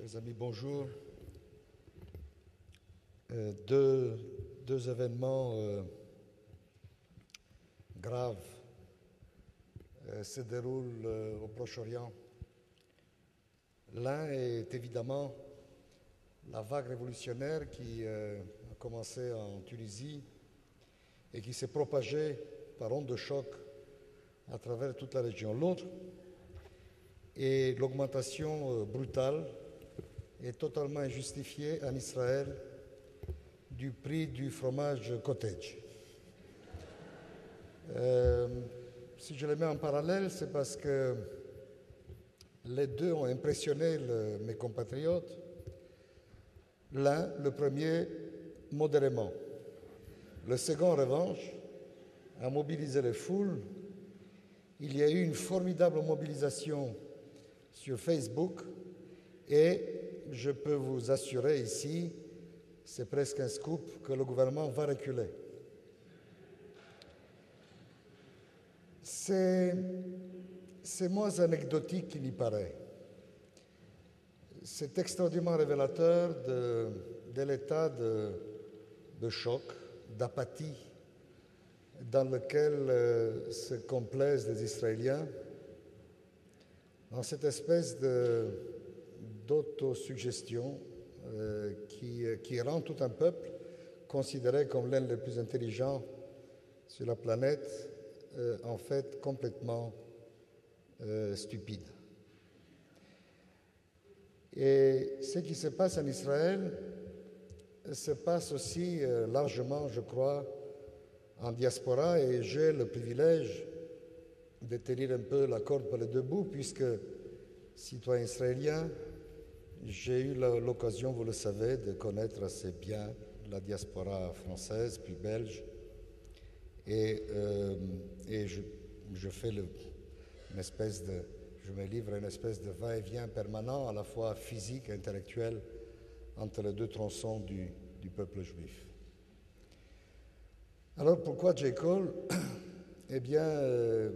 Chers amis, bonjour. Deux événements graves se déroulent au Proche-Orient. L'un est évidemment la vague révolutionnaire qui a commencé en Tunisie et qui s'est propagée par onde de choc à travers toute la région. L'autre est l'augmentation brutale et totalement injustifiée en Israël du prix du fromage cottage. Si je les mets en parallèle, c'est parce que les deux ont impressionné mes compatriotes. L'un, le premier, modérément. Le second, en revanche, a mobilisé les foules. Il y a eu une formidable mobilisation sur Facebook et je peux vous assurer ici, c'est presque un scoop, que le gouvernement va reculer. C'est moins anecdotique qu'il y paraît. C'est extraordinairement révélateur de l'état de choc, d'apathie dans lequel se complaisent les Israéliens, dans cette espèce d'autosuggestion qui rend tout un peuple considéré comme l'un des plus intelligents sur la planète, en fait complètement stupide. Et ce qui se passe en Israël se passe aussi largement, je crois, en diaspora, et j'ai le privilège de tenir un peu la corde par les deux bouts, puisque, citoyen israélien, j'ai eu l'occasion, vous le savez, de connaître assez bien la diaspora française, puis belge, et je fais je me livre à une espèce de va-et-vient permanent, à la fois physique et intellectuel, entre les deux tronçons du peuple juif. Alors pourquoi J. Cole? Eh bien,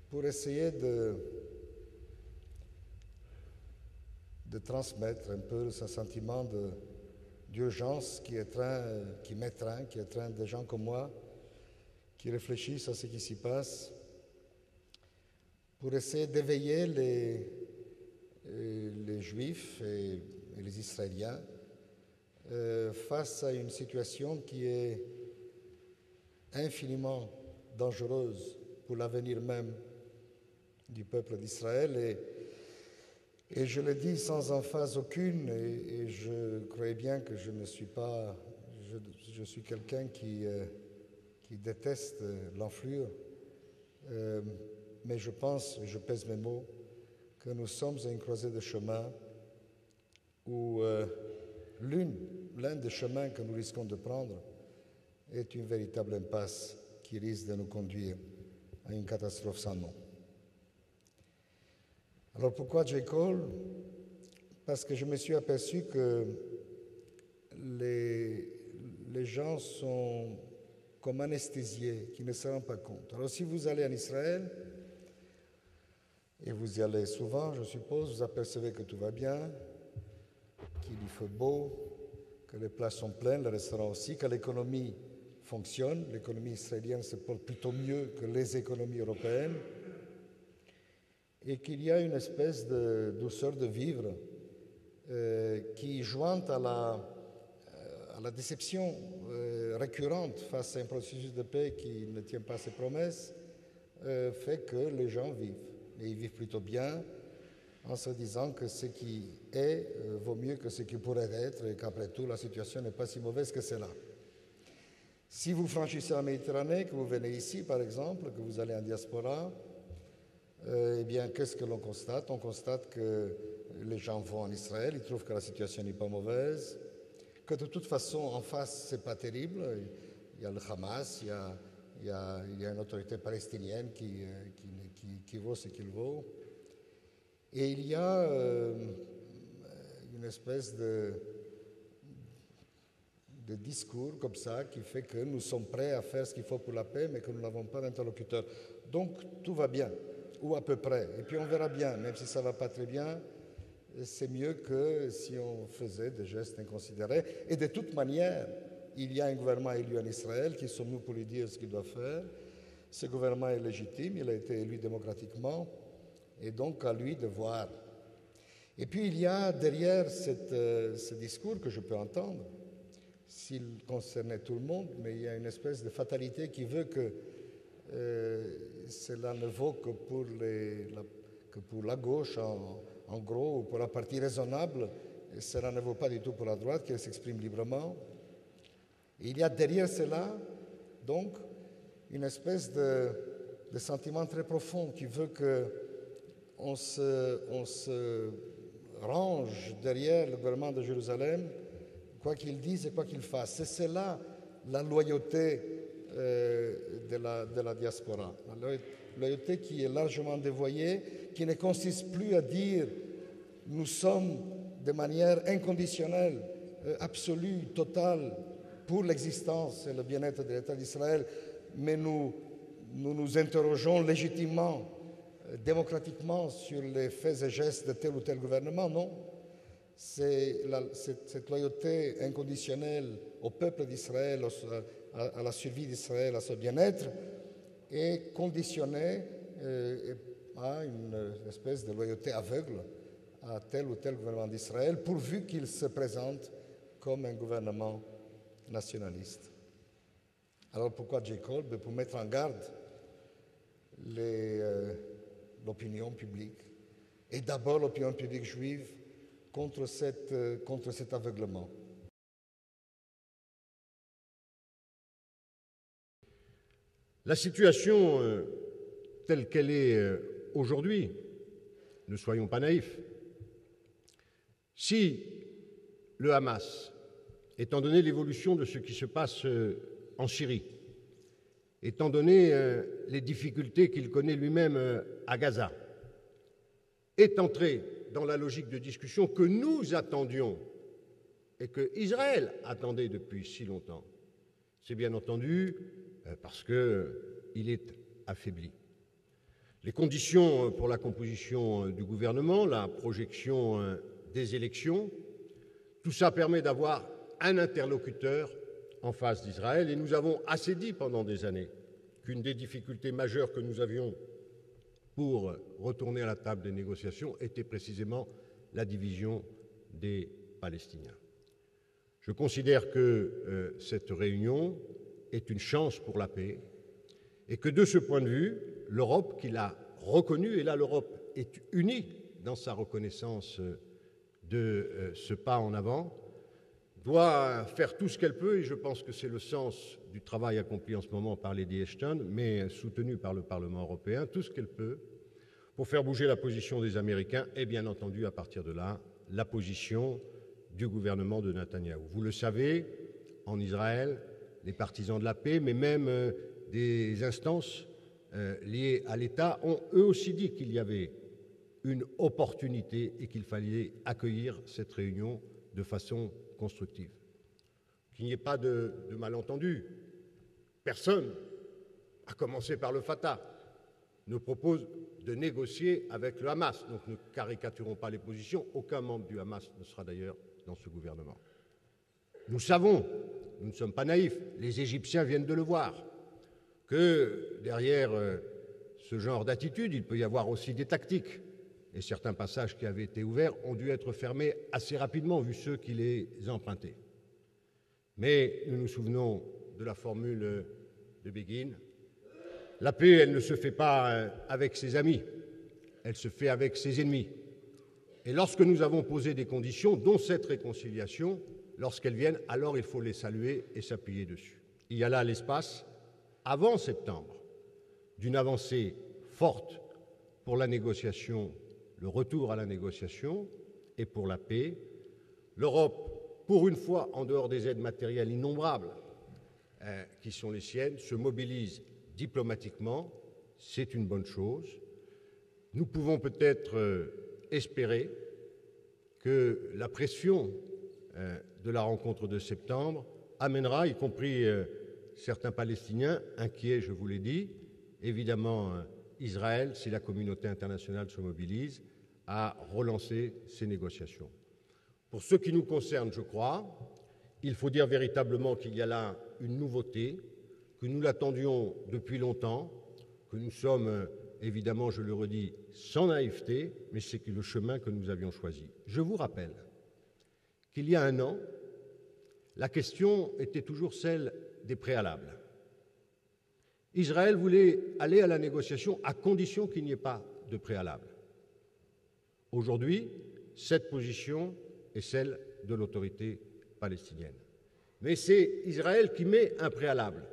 pour essayer de transmettre un peu ce sentiment d'urgence qui étreint des gens comme moi, qui réfléchissent à ce qui s'y passe, pour essayer d'éveiller les Juifs et les Israéliens face à une situation qui est infiniment dangereuse pour l'avenir même du peuple d'Israël. Et je le dis sans emphase aucune, et je croyais bien que je ne suis pas... Je suis quelqu'un qui déteste l'enflure, mais je pense, je pèse mes mots, que nous sommes à une croisée de chemin où l'un des chemins que nous risquons de prendre est une véritable impasse qui risque de nous conduire à une catastrophe sans nom. Alors pourquoi J. Cole? Parce que je me suis aperçu que les gens sont comme anesthésiés, qui ne se rendent pas compte. Alors si vous allez en Israël, et vous y allez souvent, je suppose, vous apercevez que tout va bien, qu'il y fait beau, que les places sont pleines, les restaurants aussi, que l'économie fonctionne. L'économie israélienne se porte plutôt mieux que les économies européennes, et qu'il y a une espèce de douceur de vivre qui, jointe à la déception récurrente face à un processus de paix qui ne tient pas ses promesses, fait que les gens vivent. Et ils vivent plutôt bien en se disant que ce qui est vaut mieux que ce qui pourrait être et qu'après tout, la situation n'est pas si mauvaise que cela. Si vous franchissez la Méditerranée, que vous venez ici par exemple, que vous allez en diaspora, eh bien, qu'est-ce que l'on constate? On constate que les gens vont en Israël, ils trouvent que la situation n'est pas mauvaise, que de toute façon, en face, c'est pas terrible. Il y a le Hamas, il y a une autorité palestinienne qui vaut ce qu'il vaut. Et il y a une espèce de discours comme ça qui fait que nous sommes prêts à faire ce qu'il faut pour la paix, mais que nous n'avons pas d'interlocuteur. Donc tout va bien, ou à peu près. Et puis on verra bien, même si ça ne va pas très bien, c'est mieux que si on faisait des gestes inconsidérés. Et de toute manière, il y a un gouvernement élu en Israël, qui sommes-nous pour lui dire ce qu'il doit faire? Ce gouvernement est légitime, il a été élu démocratiquement, et donc à lui de voir. Et puis il y a derrière ce discours que je peux entendre, s'il concernait tout le monde, mais il y a une espèce de fatalité qui veut que cela ne vaut que pour la gauche, en gros, ou pour la partie raisonnable, et cela ne vaut pas du tout pour la droite, qui s'exprime librement. Et il y a derrière cela, donc, une espèce de sentiment très profond qui veut qu'on se range derrière le gouvernement de Jérusalem, quoi qu'il dise et quoi qu'il fasse. C'est cela la loyauté de la diaspora. La loyauté qui est largement dévoyée, qui ne consiste plus à dire nous sommes de manière inconditionnelle, absolue, totale, pour l'existence et le bien-être de l'État d'Israël, mais nous interrogeons légitimement, démocratiquement sur les faits et gestes de tel ou tel gouvernement. Non. Cette loyauté inconditionnelle au peuple d'Israël, à la survie d'Israël, à son bien-être, est conditionnée à une espèce de loyauté aveugle à tel ou tel gouvernement d'Israël, pourvu qu'il se présente comme un gouvernement nationaliste. Alors pourquoi Jacob? Pour mettre en garde l'opinion publique, et d'abord l'opinion publique juive, contre cet aveuglement. La situation telle qu'elle est aujourd'hui, ne soyons pas naïfs, si le Hamas, étant donné l'évolution de ce qui se passe en Syrie, étant donné les difficultés qu'il connaît lui-même à Gaza, est entré dans la logique de discussion que nous attendions et que Israël attendait depuis si longtemps, c'est bien entendu parce qu'il est affaibli. Les conditions pour la composition du gouvernement, la projection des élections, tout ça permet d'avoir un interlocuteur en face d'Israël, et nous avons assez dit pendant des années qu'une des difficultés majeures que nous avions pour retourner à la table des négociations était précisément la division des Palestiniens. Je considère que cette réunion est une chance pour la paix et que de ce point de vue, l'Europe, qui l'a reconnue, et là l'Europe est unie dans sa reconnaissance de ce pas en avant, doit faire tout ce qu'elle peut, et je pense que c'est le sens du travail accompli en ce moment par Lady Ashton, mais soutenu par le Parlement européen, tout ce qu'elle peut pour faire bouger la position des Américains et bien entendu, à partir de là, la position du gouvernement de Netanyahou. Vous le savez, en Israël, les partisans de la paix, mais même des instances liées à l'État, ont eux aussi dit qu'il y avait une opportunité et qu'il fallait accueillir cette réunion de façon constructive. Qu'il n'y ait pas de malentendu. Personne, à commencer par le Fatah, ne propose de négocier avec le Hamas. Donc ne caricaturons pas les positions. Aucun membre du Hamas ne sera d'ailleurs dans ce gouvernement. Nous savons, nous ne sommes pas naïfs, les Égyptiens viennent de le voir, que derrière ce genre d'attitude, il peut y avoir aussi des tactiques. Et certains passages qui avaient été ouverts ont dû être fermés assez rapidement, vu ceux qui les empruntaient. Mais nous nous souvenons de la formule de Begin. La paix, elle ne se fait pas avec ses amis, elle se fait avec ses ennemis. Et lorsque nous avons posé des conditions, dont cette réconciliation, lorsqu'elles viennent, alors il faut les saluer et s'appuyer dessus. Il y a là l'espace, avant septembre, d'une avancée forte pour la négociation, le retour à la négociation et pour la paix. L'Europe, pour une fois, en dehors des aides matérielles innombrables qui sont les siennes, se mobilise diplomatiquement. C'est une bonne chose. Nous pouvons peut-être espérer que la pression de la rencontre de septembre amènera, y compris certains Palestiniens inquiets, je vous l'ai dit, évidemment Israël, si la communauté internationale se mobilise, à relancer ces négociations. Pour ce qui nous concerne, je crois, il faut dire véritablement qu'il y a là une nouveauté, que nous l'attendions depuis longtemps, que nous sommes, évidemment, je le redis, sans naïveté, mais c'est le chemin que nous avions choisi. Je vous rappelle qu'il y a un an, la question était toujours celle des préalables. Israël voulait aller à la négociation à condition qu'il n'y ait pas de préalable. Aujourd'hui, cette position est celle de l'autorité palestinienne. Mais c'est Israël qui met un préalable,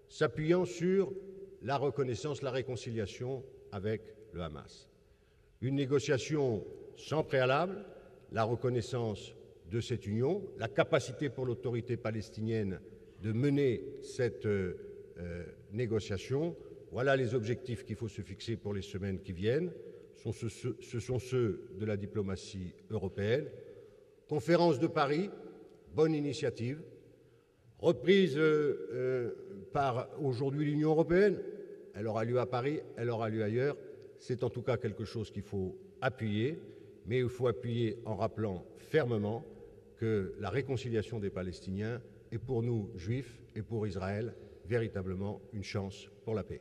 s'appuyant sur la reconnaissance, la réconciliation avec le Hamas. Une négociation sans préalable, la reconnaissance de cette union, la capacité pour l'autorité palestinienne de mener cette négociation, voilà les objectifs qu'il faut se fixer pour les semaines qui viennent. Ce sont ceux de la diplomatie européenne. Conférence de Paris, bonne initiative, reprise par aujourd'hui l'Union européenne, elle aura lieu à Paris, elle aura lieu ailleurs, c'est en tout cas quelque chose qu'il faut appuyer, mais il faut appuyer en rappelant fermement que la réconciliation des Palestiniens est pour nous, Juifs, et pour Israël, véritablement une chance pour la paix.